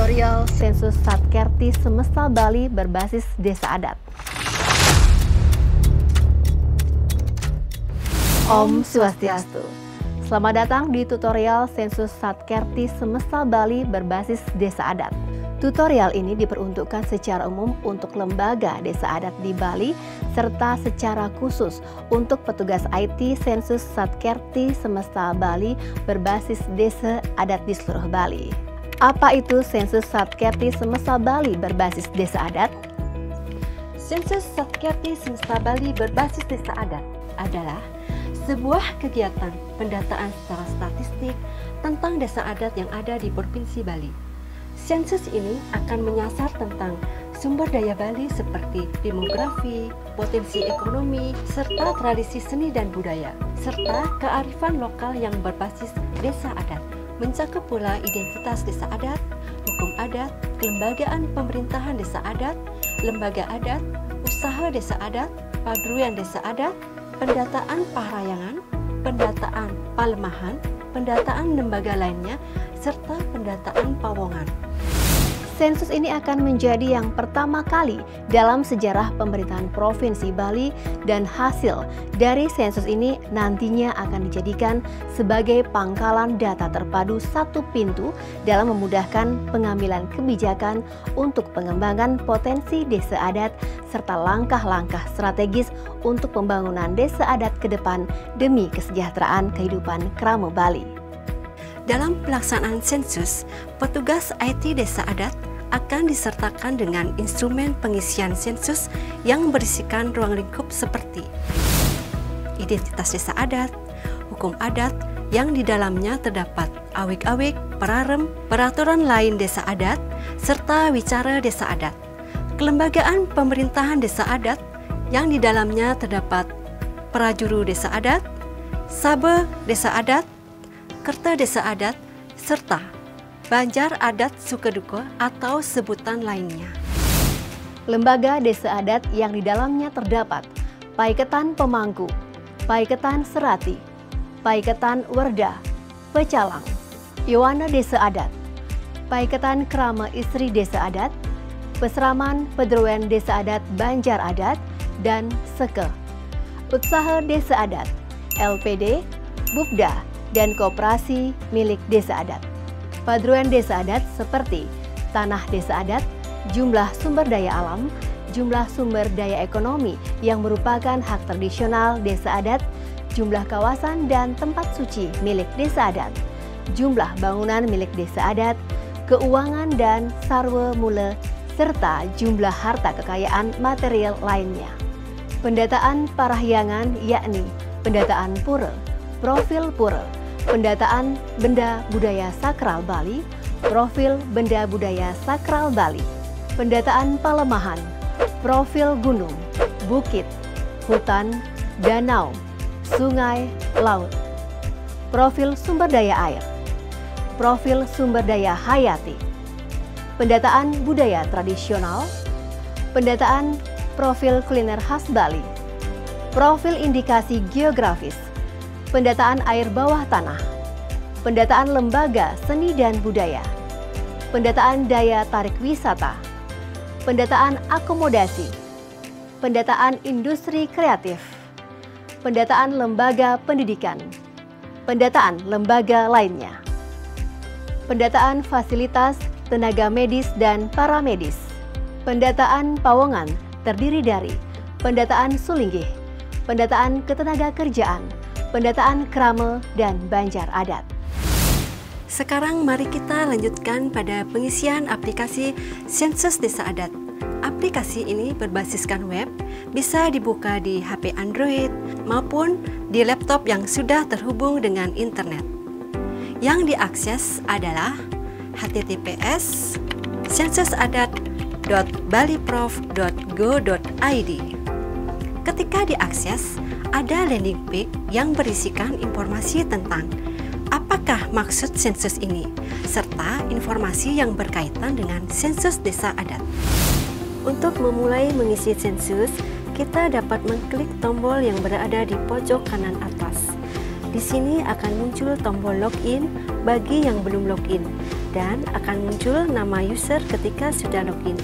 Tutorial Sensus Satkerti Semesta Bali berbasis desa adat. Om Swastiastu. Selamat datang di tutorial Sensus Satkerti Semesta Bali berbasis desa adat. Tutorial ini diperuntukkan secara umum untuk lembaga desa adat di Bali serta secara khusus untuk petugas IT Sensus Satkerti Semesta Bali berbasis desa adat di seluruh Bali. Apa itu Sensus Satkerti Semesta Bali berbasis desa adat? Sensus Satkerti Semesta Bali berbasis desa adat adalah sebuah kegiatan pendataan secara statistik tentang desa adat yang ada di Provinsi Bali. Sensus ini akan menyasar tentang sumber daya Bali seperti demografi, potensi ekonomi, serta tradisi seni dan budaya, serta kearifan lokal yang berbasis desa adat. Mencakup pula identitas desa adat, hukum adat, kelembagaan pemerintahan desa adat, lembaga adat, usaha desa adat, paduan desa adat, pendataan pahrayangan, pendataan palemahan, pendataan lembaga lainnya, serta pendataan pawongan. Sensus ini akan menjadi yang pertama kali dalam sejarah pemerintahan Provinsi Bali dan hasil dari sensus ini nantinya akan dijadikan sebagai pangkalan data terpadu satu pintu dalam memudahkan pengambilan kebijakan untuk pengembangan potensi desa adat serta langkah-langkah strategis untuk pembangunan desa adat ke depan demi kesejahteraan kehidupan Krama Bali. Dalam pelaksanaan sensus, petugas IT desa adat akan disertakan dengan instrumen pengisian sensus yang berisikan ruang lingkup seperti identitas desa adat, hukum adat yang di dalamnya terdapat awik-awik, perarem, peraturan lain desa adat, serta wicara desa adat, kelembagaan pemerintahan desa adat yang di dalamnya terdapat prajuru desa adat, sabe desa adat, kerta desa adat, serta banjar adat sukeduka atau sebutan lainnya. Lembaga desa adat yang di dalamnya terdapat Paiketan Pemangku, Paiketan Serati, Paiketan Werda, Pecalang, Yowana Desa Adat, Paiketan Krama Istri Desa Adat, Peseraman Pedruan Desa Adat Banjar Adat, dan Seke. Usaha Desa Adat, LPD, Bupda, dan koperasi milik desa adat. Paduan desa adat seperti tanah desa adat, jumlah sumber daya alam, jumlah sumber daya ekonomi yang merupakan hak tradisional desa adat, jumlah kawasan dan tempat suci milik desa adat, jumlah bangunan milik desa adat, keuangan dan sarwa mula, serta jumlah harta kekayaan material lainnya. Pendataan parahyangan yakni pendataan pura, profil pura, pendataan benda budaya sakral Bali, profil benda budaya sakral Bali, pendataan palemahan, profil gunung, bukit, hutan, danau, sungai, laut, profil sumber daya air, profil sumber daya hayati, pendataan budaya tradisional, pendataan profil kuliner khas Bali, profil indikasi geografis, pendataan air bawah tanah, pendataan lembaga seni dan budaya, pendataan daya tarik wisata, pendataan akomodasi, pendataan industri kreatif, pendataan lembaga pendidikan, pendataan lembaga lainnya, pendataan fasilitas tenaga medis dan paramedis, pendataan pawongan terdiri dari pendataan sulinggih, pendataan ketenaga kerjaan, pendataan krama dan banjar adat. Sekarang mari kita lanjutkan pada pengisian aplikasi Sensus Desa Adat. Aplikasi ini berbasiskan web, bisa dibuka di HP Android maupun di laptop yang sudah terhubung dengan internet. Yang diakses adalah https://sensusadat.baliprof.go.id. Ketika diakses, ada landing page yang berisikan informasi tentang apakah maksud sensus ini, serta informasi yang berkaitan dengan sensus desa adat. Untuk memulai mengisi sensus, kita dapat mengklik tombol yang berada di pojok kanan atas. Di sini akan muncul tombol login bagi yang belum login dan akan muncul nama user ketika sudah login.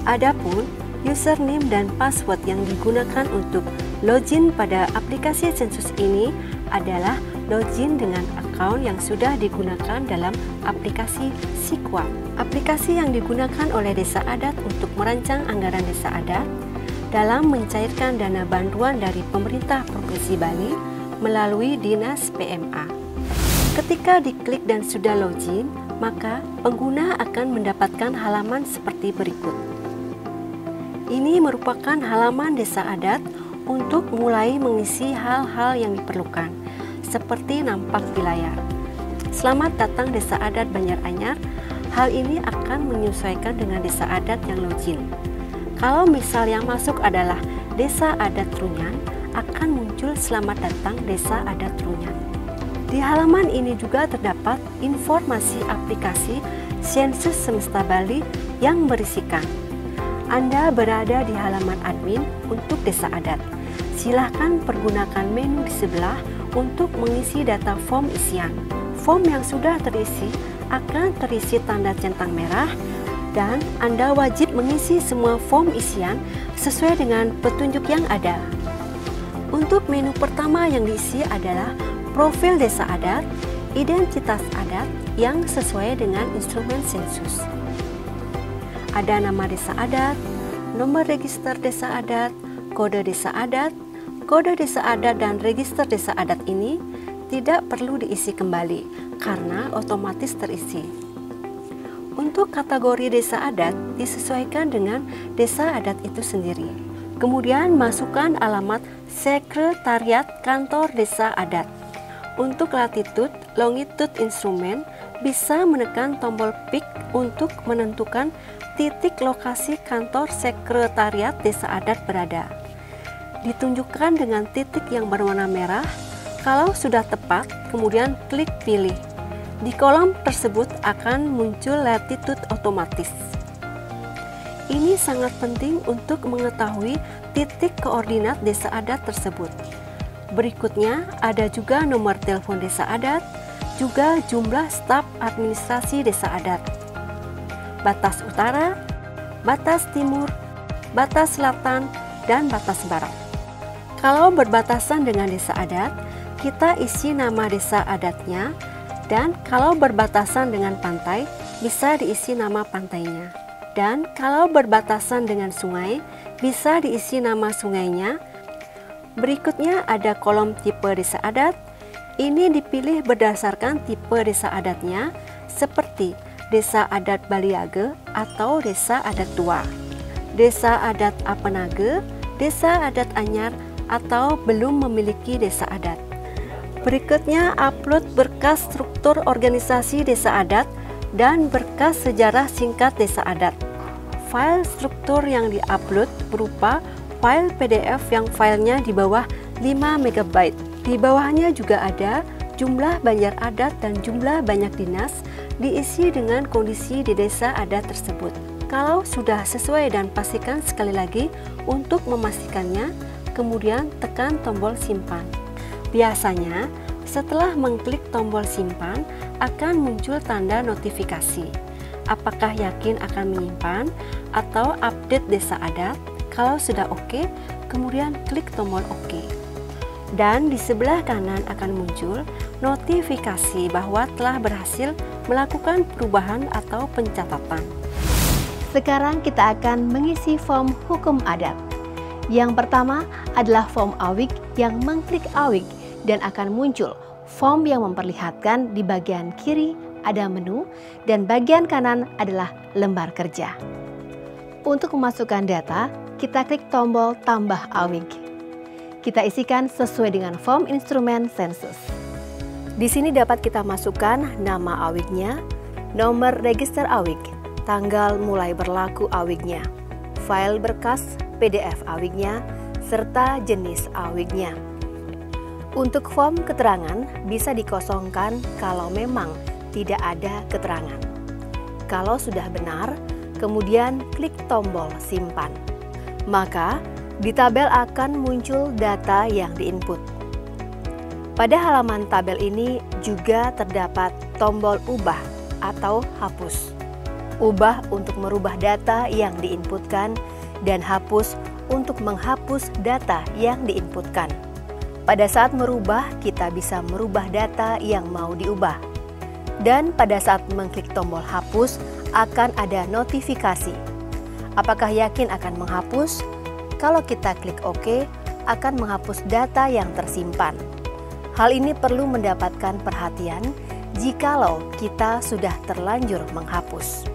Adapun username dan password yang digunakan untuk login pada aplikasi Sensus ini adalah login dengan akun yang sudah digunakan dalam aplikasi Sikwap. Aplikasi yang digunakan oleh Desa Adat untuk merancang anggaran Desa Adat dalam mencairkan dana bantuan dari pemerintah Provinsi Bali melalui Dinas PMA. Ketika diklik dan sudah login, maka pengguna akan mendapatkan halaman seperti berikut. Ini merupakan halaman Desa Adat untuk mulai mengisi hal-hal yang diperlukan, seperti nampak di layar. Selamat datang Desa Adat Banjaranyar. Hal ini akan menyesuaikan dengan Desa Adat yang login. Kalau misal yang masuk adalah Desa Adat Trunyan, akan muncul selamat datang Desa Adat Trunyan. Di halaman ini juga terdapat informasi aplikasi Sensus Semesta Bali yang berisikan Anda berada di halaman admin untuk Desa Adat. Silahkan pergunakan menu di sebelah untuk mengisi data form isian. Form yang sudah terisi akan terisi tanda centang merah dan Anda wajib mengisi semua form isian sesuai dengan petunjuk yang ada. Untuk menu pertama yang diisi adalah profil Desa Adat, identitas adat yang sesuai dengan instrumen sensus. Ada nama Desa Adat, nomor register Desa Adat, kode Desa Adat. Kode Desa Adat dan register Desa Adat ini tidak perlu diisi kembali karena otomatis terisi. Untuk kategori Desa Adat disesuaikan dengan Desa Adat itu sendiri. Kemudian masukkan alamat sekretariat kantor Desa Adat. Untuk latitude, longitude instrumen bisa menekan tombol pick untuk menentukan titik lokasi kantor sekretariat Desa Adat berada. Ditunjukkan dengan titik yang berwarna merah. Kalau sudah tepat, kemudian klik pilih. Di kolom tersebut akan muncul latitude otomatis. Ini sangat penting untuk mengetahui titik koordinat Desa Adat tersebut. Berikutnya ada juga nomor telepon Desa Adat, juga jumlah staf administrasi Desa Adat, batas utara, batas timur, batas selatan, dan batas barat. Kalau berbatasan dengan Desa Adat, kita isi nama Desa Adatnya, dan kalau berbatasan dengan pantai, bisa diisi nama pantainya. Dan kalau berbatasan dengan sungai, bisa diisi nama sungainya. Berikutnya ada kolom tipe Desa Adat. Ini dipilih berdasarkan tipe Desa Adatnya, seperti Desa Adat Baliage atau Desa Adat Tua, Desa Adat Apenage, Desa Adat Anyar, atau belum memiliki Desa Adat. Berikutnya upload berkas struktur organisasi Desa Adat dan berkas sejarah singkat Desa Adat. File struktur yang diupload berupa file PDF yang filenya di bawah 5 MB. Di bawahnya juga ada jumlah Banjar Adat dan jumlah banyak dinas diisi dengan kondisi di Desa Adat tersebut. Kalau sudah sesuai dan pastikan sekali lagi untuk memastikannya, kemudian tekan tombol simpan. Biasanya setelah mengklik tombol simpan akan muncul tanda notifikasi. Apakah yakin akan menyimpan atau update Desa Adat? Kalau sudah oke, kemudian klik tombol oke. Dan di sebelah kanan akan muncul notifikasi bahwa telah berhasil melakukan perubahan atau pencatatan. Sekarang kita akan mengisi form hukum adat. Yang pertama adalah form awik yang mengklik awik dan akan muncul form yang memperlihatkan di bagian kiri ada menu dan bagian kanan adalah lembar kerja. Untuk memasukkan data, kita klik tombol tambah awik. Kita isikan sesuai dengan form instrumen sensus. Di sini dapat kita masukkan nama awiknya, nomor register awik, tanggal mulai berlaku awiknya, file berkas PDF awiknya, serta jenis awiknya. Untuk form keterangan bisa dikosongkan kalau memang tidak ada keterangan. Kalau sudah benar, kemudian klik tombol simpan. Maka di tabel akan muncul data yang diinput. Pada halaman tabel ini juga terdapat tombol ubah atau hapus. Ubah untuk merubah data yang diinputkan dan hapus untuk menghapus data yang diinputkan. Pada saat merubah, kita bisa merubah data yang mau diubah. Dan pada saat mengklik tombol hapus, akan ada notifikasi. Apakah yakin akan menghapus? Kalau kita klik OK, akan menghapus data yang tersimpan. Hal ini perlu mendapatkan perhatian jikalau kita sudah terlanjur menghapus.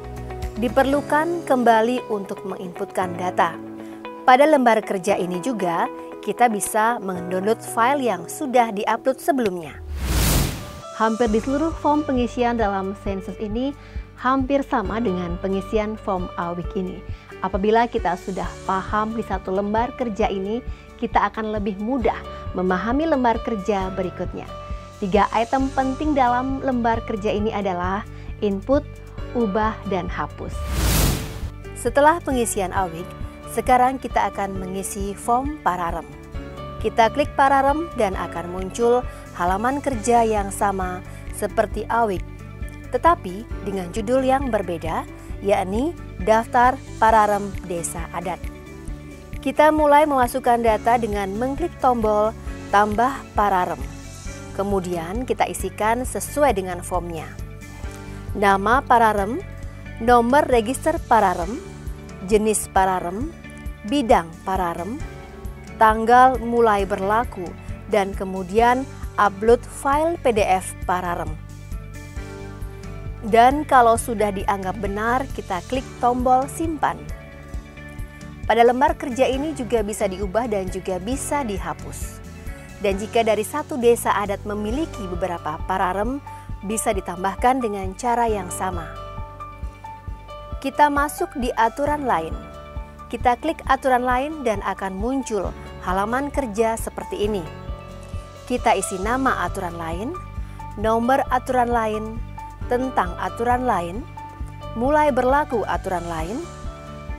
Diperlukan kembali untuk menginputkan data. Pada lembar kerja ini juga, kita bisa mendownload file yang sudah diupload sebelumnya. Hampir di seluruh form pengisian dalam sensus ini hampir sama dengan pengisian form AWIK ini. Apabila kita sudah paham di satu lembar kerja ini, kita akan lebih mudah memahami lembar kerja berikutnya. 3 item penting dalam lembar kerja ini adalah input, ubah, dan hapus. Setelah pengisian AWIK, sekarang kita akan mengisi form Pararem. Kita klik Pararem dan akan muncul halaman kerja yang sama seperti AWIK, tetapi dengan judul yang berbeda, yakni Daftar Pararem Desa Adat. Kita mulai memasukkan data dengan mengklik tombol Tambah Pararem. Kemudian kita isikan sesuai dengan formnya. Nama Pararem, nomor register Pararem, jenis Pararem, bidang Pararem, tanggal mulai berlaku, dan kemudian upload file PDF Pararem. Dan kalau sudah dianggap benar, kita klik tombol simpan. Pada lembar kerja ini juga bisa diubah dan juga bisa dihapus. Dan jika dari satu desa adat memiliki beberapa Pararem, bisa ditambahkan dengan cara yang sama. Kita masuk di aturan lain. Kita klik aturan lain dan akan muncul halaman kerja seperti ini. Kita isi nama aturan lain, nomor aturan lain, tentang aturan lain, mulai berlaku aturan lain,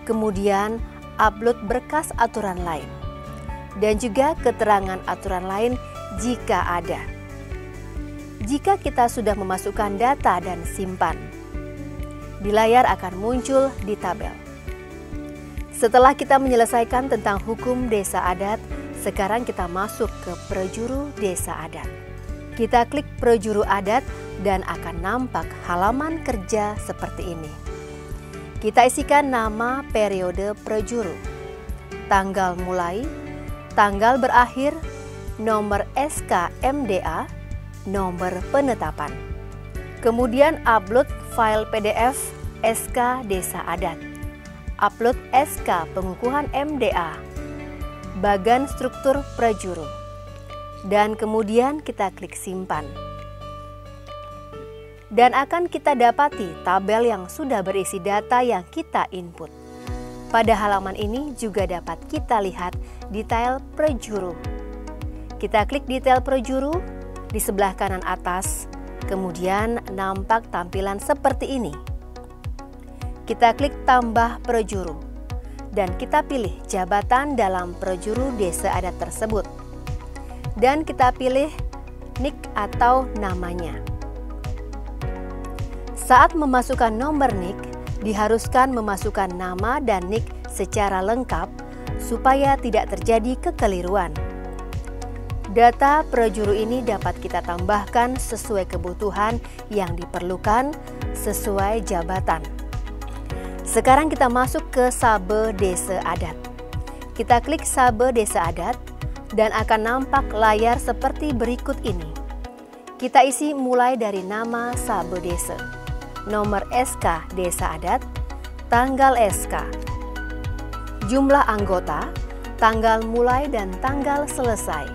kemudian upload berkas aturan lain, dan juga keterangan aturan lain jika ada. Jika kita sudah memasukkan data dan simpan, di layar akan muncul di tabel. Setelah kita menyelesaikan tentang hukum desa adat, sekarang kita masuk ke Prejuru Desa Adat. Kita klik Prejuru Adat dan akan nampak halaman kerja seperti ini. Kita isikan nama periode prejuru, tanggal mulai, tanggal berakhir, nomor SK MDA, nomor penetapan. Kemudian upload file PDF SK Desa Adat, upload SK pengukuhan MDA, bagan struktur prejuru, dan kemudian kita klik simpan. Dan akan kita dapati tabel yang sudah berisi data yang kita input. Pada halaman ini juga dapat kita lihat detail prejuru. Kita klik detail prejuru di sebelah kanan atas, kemudian nampak tampilan seperti ini. Kita klik tambah prejuru. Dan kita pilih jabatan dalam prejuru desa adat tersebut. Dan kita pilih NIK atau namanya. Saat memasukkan nomor NIK, diharuskan memasukkan nama dan NIK secara lengkap supaya tidak terjadi kekeliruan. Data prejuru ini dapat kita tambahkan sesuai kebutuhan yang diperlukan sesuai jabatan. Sekarang kita masuk ke Sabe Desa Adat. Kita klik Sabe Desa Adat dan akan nampak layar seperti berikut ini. Kita isi mulai dari nama Sabe Desa, nomor SK Desa Adat, tanggal SK, jumlah anggota, tanggal mulai dan tanggal selesai,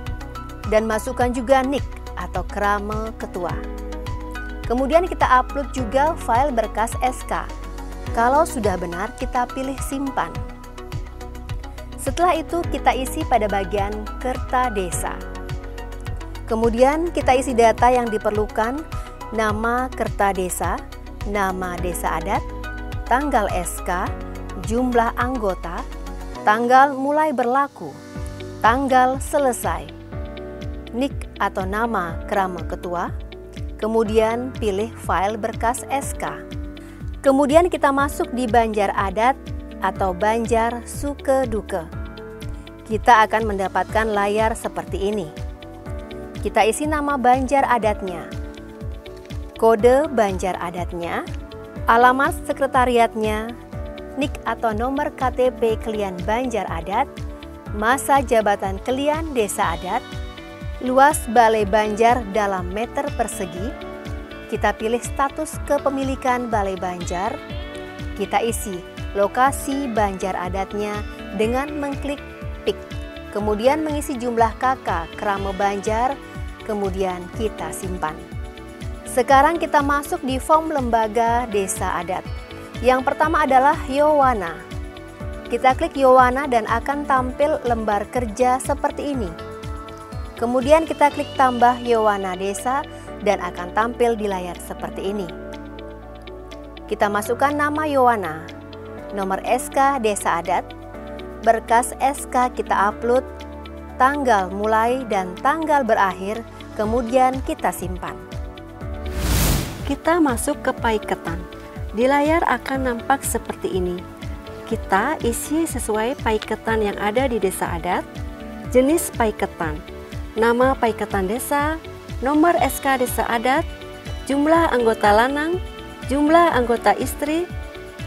dan masukkan juga NIK atau krama ketua. Kemudian kita upload juga file berkas SK. Kalau sudah benar, kita pilih simpan. Setelah itu kita isi pada bagian Kerta Desa. Kemudian kita isi data yang diperlukan, nama Kerta Desa, nama desa adat, tanggal SK, jumlah anggota, tanggal mulai berlaku, tanggal selesai, NIK atau nama krama ketua, Kemudian pilih file berkas SK. Kemudian kita masuk di Banjar Adat atau Banjar Suke Duke. Kita akan mendapatkan layar seperti ini. Kita isi nama Banjar Adatnya, kode Banjar Adatnya, alamat sekretariatnya, NIK atau nomor KTP klien Banjar Adat, masa jabatan klien desa adat, luas balai Banjar dalam meter persegi. Kita pilih status kepemilikan balai Banjar. Kita isi lokasi Banjar Adatnya dengan mengklik PIK. Kemudian mengisi jumlah KK Krama Banjar, kemudian kita simpan. Sekarang kita masuk di form lembaga desa adat. Yang pertama adalah Yowana. Kita klik Yowana dan akan tampil lembar kerja seperti ini. Kemudian kita klik tambah Yowana desa dan akan tampil di layar seperti ini. Kita masukkan nama Yowana, nomor SK desa adat, berkas SK kita upload, tanggal mulai dan tanggal berakhir, kemudian kita simpan. Kita masuk ke paiketan. Di layar akan nampak seperti ini. Kita isi sesuai paiketan yang ada di desa adat, jenis paiketan, nama paiketan desa, nomor SK desa adat, jumlah anggota lanang, jumlah anggota istri,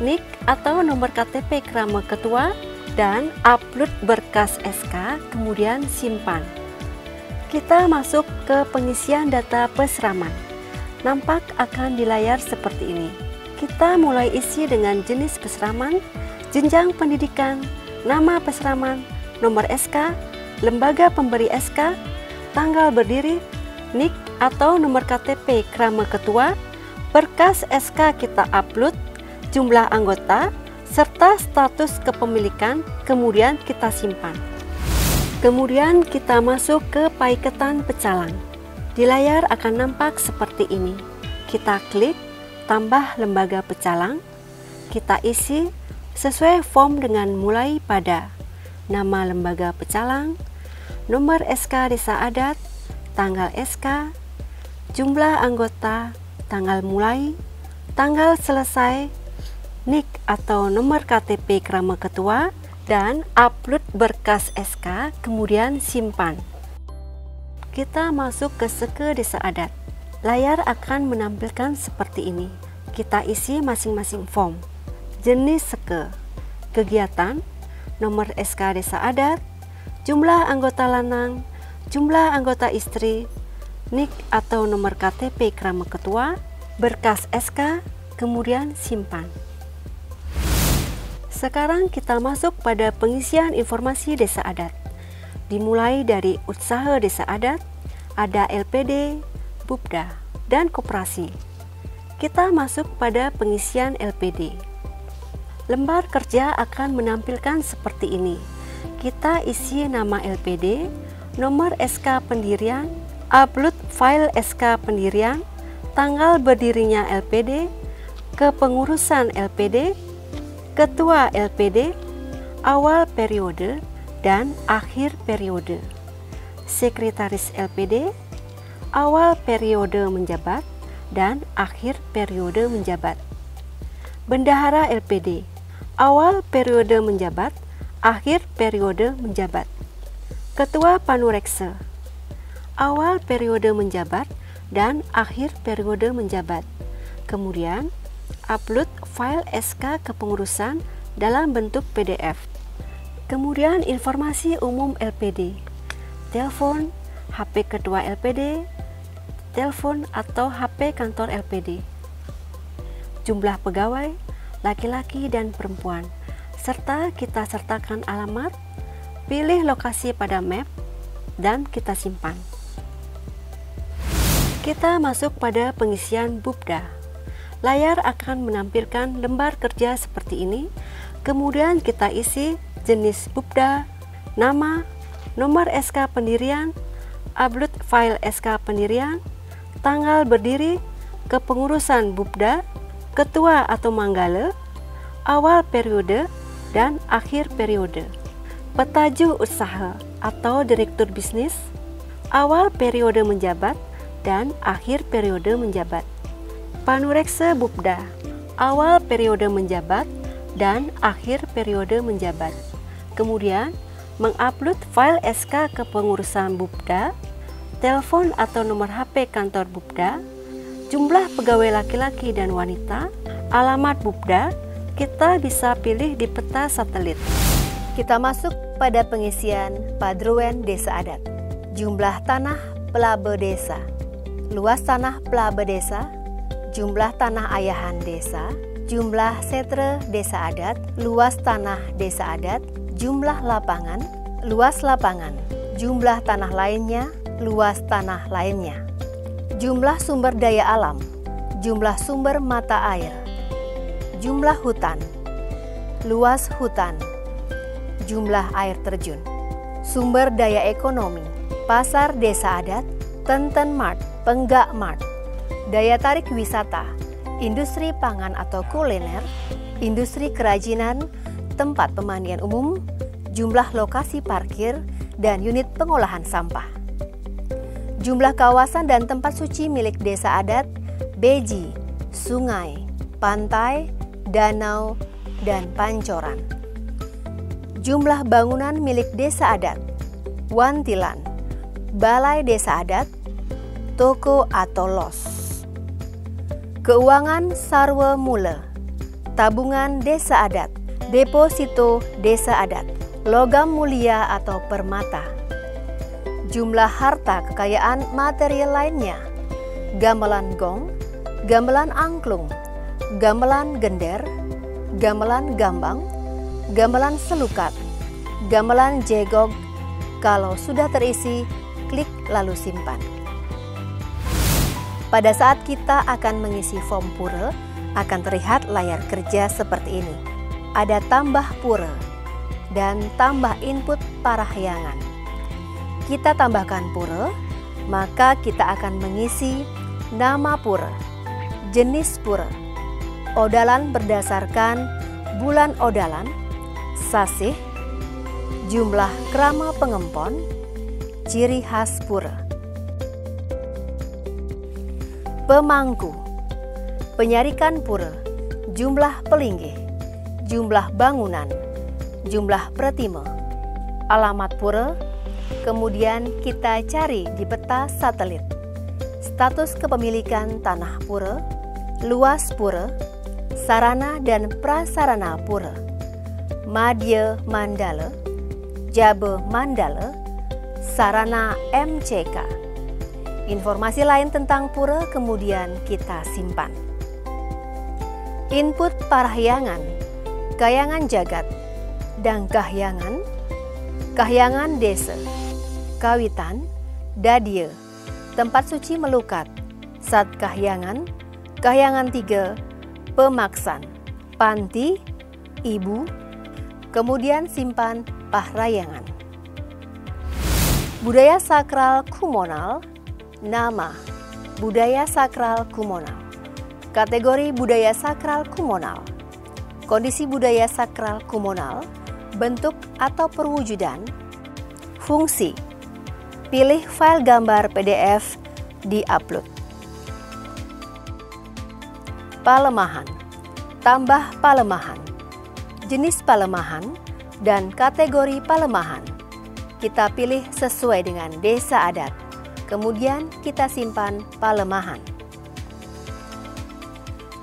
NIK atau nomor KTP krama ketua, dan upload berkas SK, kemudian simpan. Kita masuk ke pengisian data pesraman. Nampak akan di layar seperti ini. Kita mulai isi dengan jenis pesraman, jenjang pendidikan, nama pesraman, nomor SK, lembaga pemberi SK, tanggal berdiri, NIK atau nomor KTP krama ketua, berkas SK kita upload, jumlah anggota, serta status kepemilikan, kemudian kita simpan. Kemudian kita masuk ke paiketan pecalang. Di layar akan nampak seperti ini. Kita klik tambah lembaga pecalang, kita isi sesuai form dengan mulai pada nama lembaga pecalang, nomor SK desa adat, tanggal SK, jumlah anggota, tanggal mulai, tanggal selesai, NIK atau nomor KTP krama ketua, dan upload berkas SK, kemudian simpan. Kita masuk ke Seke desa adat. Layar akan menampilkan seperti ini. Kita isi masing-masing form. Jenis Seke, kegiatan, nomor SK desa adat, jumlah anggota lanang, jumlah anggota istri, NIK atau nomor KTP krama ketua, berkas SK, kemudian simpan. Sekarang kita masuk pada pengisian informasi desa adat. Dimulai dari usaha desa adat, ada LPD, Bupda, dan koperasi. Kita masuk pada pengisian LPD. Lembar kerja akan menampilkan seperti ini. Kita isi nama LPD, nomor SK pendirian, upload file SK pendirian, tanggal berdirinya LPD, kepengurusan LPD, ketua LPD, awal periode, dan akhir periode. Sekretaris LPD, awal periode menjabat, dan akhir periode menjabat. Bendahara LPD, awal periode menjabat, akhir periode menjabat. Ketua Panureksa, awal periode menjabat, dan akhir periode menjabat. Kemudian, upload file SK kepengurusan dalam bentuk PDF. Kemudian informasi umum LPD, telepon, HP ketua LPD, telepon atau HP kantor LPD, jumlah pegawai, laki-laki dan perempuan, serta kita sertakan alamat, pilih lokasi pada map, dan kita simpan. Kita masuk pada pengisian Bupda. Layar akan menampilkan lembar kerja seperti ini, kemudian kita isi jenis Bupda, nama, nomor SK pendirian, upload file SK pendirian, tanggal berdiri, kepengurusan Bupda, ketua atau manggala, awal periode, dan akhir periode. Petajuh usaha atau direktur bisnis, awal periode menjabat, dan akhir periode menjabat. Panureksa Bubda, awal periode menjabat dan akhir periode menjabat. Kemudian, mengupload file SK kepengurusan Bubda, telepon atau nomor HP kantor Bubda, jumlah pegawai laki-laki dan wanita, alamat Bubda, kita bisa pilih di peta satelit. Kita masuk pada pengisian Padroen Desa Adat. Jumlah tanah pelabe desa, luas tanah pelabe desa, jumlah tanah ayahan desa, jumlah setre desa adat, luas tanah desa adat, jumlah lapangan, luas lapangan, jumlah tanah lainnya, luas tanah lainnya, jumlah sumber daya alam, jumlah sumber mata air, jumlah hutan, luas hutan, jumlah air terjun, sumber daya ekonomi, pasar desa adat, Tenten Mart, Penggak Mart, daya tarik wisata, industri pangan atau kuliner, industri kerajinan, tempat pemandian umum, jumlah lokasi parkir, dan unit pengolahan sampah. Jumlah kawasan dan tempat suci milik desa adat, beji, sungai, pantai, danau, dan pancoran. Jumlah bangunan milik desa adat, wantilan, balai desa adat, toko atau los. Keuangan sarwa mula, tabungan desa adat, deposito desa adat, logam mulia atau permata. Jumlah harta kekayaan material lainnya, gamelan gong, gamelan angklung, gamelan gender, gamelan gambang, gamelan selukat, gamelan jegog. Kalau sudah terisi, klik lalu simpan. Pada saat kita akan mengisi form pura, akan terlihat layar kerja seperti ini. Ada tambah pura dan tambah input parahyangan. Kita tambahkan pura, maka kita akan mengisi nama pura, jenis pura, odalan berdasarkan bulan odalan, sasih, jumlah krama pengempon, ciri khas pura. Pemangku, penyarikan pura, jumlah pelinggih, jumlah bangunan, jumlah pratima, alamat pura, kemudian kita cari di peta satelit. Status kepemilikan tanah pura, luas pura, sarana dan prasarana pura, madya mandala, jaba mandala, sarana MCK. Informasi lain tentang pura kemudian kita simpan. Input parahyangan, kayangan jagat, dan kahyangan, kahyangan desa, kawitan, dadia, tempat suci melukat, sat kahyangan, kahyangan 3, pemaksan, panti, ibu, kemudian simpan pahrayangan. Budaya sakral komunal, nama, budaya sakral komunal. Kategori budaya sakral komunal. Kondisi budaya sakral komunal, bentuk atau perwujudan, fungsi. Pilih file gambar PDF, di-upload. Palemahan, tambah palemahan, jenis palemahan, dan kategori palemahan. Kita pilih sesuai dengan desa adat. Kemudian kita simpan palemahan.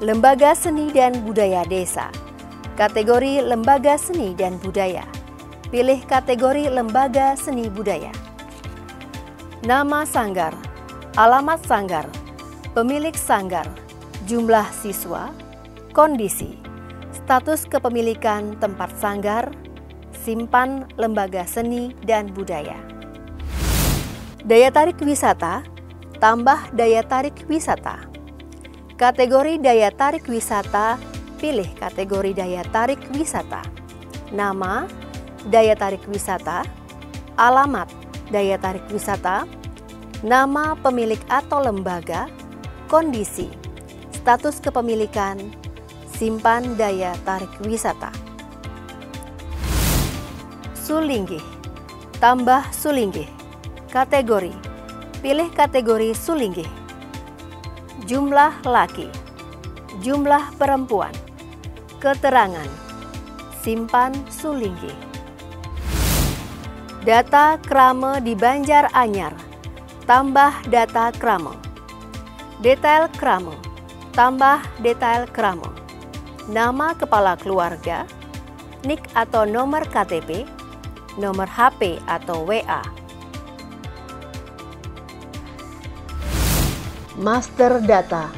Lembaga Seni dan Budaya Desa. Kategori Lembaga Seni dan Budaya. Pilih kategori Lembaga Seni Budaya. Nama sanggar, alamat sanggar, pemilik sanggar, jumlah siswa, kondisi, status kepemilikan tempat sanggar, simpan lembaga seni dan budaya. Daya tarik wisata, tambah daya tarik wisata. Kategori daya tarik wisata, pilih kategori daya tarik wisata. Nama, daya tarik wisata, alamat, daya tarik wisata, nama pemilik atau lembaga, kondisi, status kepemilikan, simpan daya tarik wisata. Sulinggih, tambah sulinggih. Kategori, Pilih kategori Sulinggi. Jumlah laki, jumlah perempuan, keterangan, simpan Sulinggi. Data krame di Banjaranyar, tambah data krame. Detail krame, tambah detail krame. Nama kepala keluarga, NIK atau nomor KTP, nomor HP atau WA. Master data,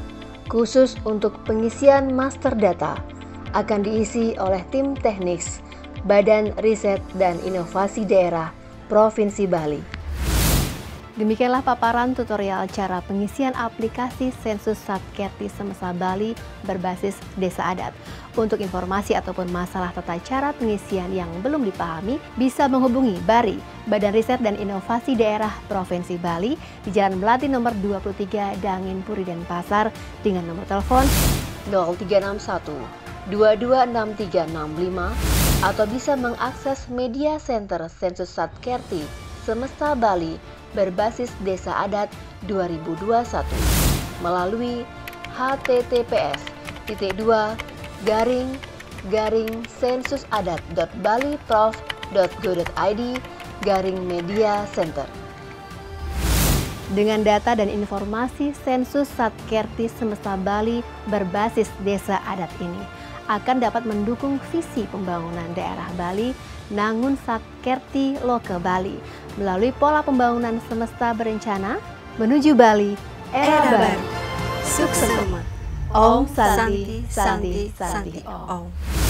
khusus untuk pengisian master data, akan diisi oleh tim teknis Badan Riset dan Inovasi Daerah Provinsi Bali. Demikianlah paparan tutorial cara pengisian aplikasi Sensus Satkerti Semesta Bali berbasis Desa Adat. Untuk informasi ataupun masalah tata cara pengisian yang belum dipahami, bisa menghubungi BARI, Badan Riset dan Inovasi Daerah Provinsi Bali, di Jalan Melati nomor 23 Dangin Puri Denpasar dengan nomor telepon 0361 226365 atau bisa mengakses media center Sensus Satkerti Semesta Bali berbasis Desa Adat 2021 melalui https://sensusadat.baliprof.go.id/media center. Dengan data dan informasi Sensus Satkerti Semesta Bali berbasis Desa Adat ini akan dapat mendukung visi pembangunan daerah Bali Nangun Satkerti Loke Bali melalui pola pembangunan semesta berencana menuju Bali era baru. Sukses. Om Santi Santi Santi Om.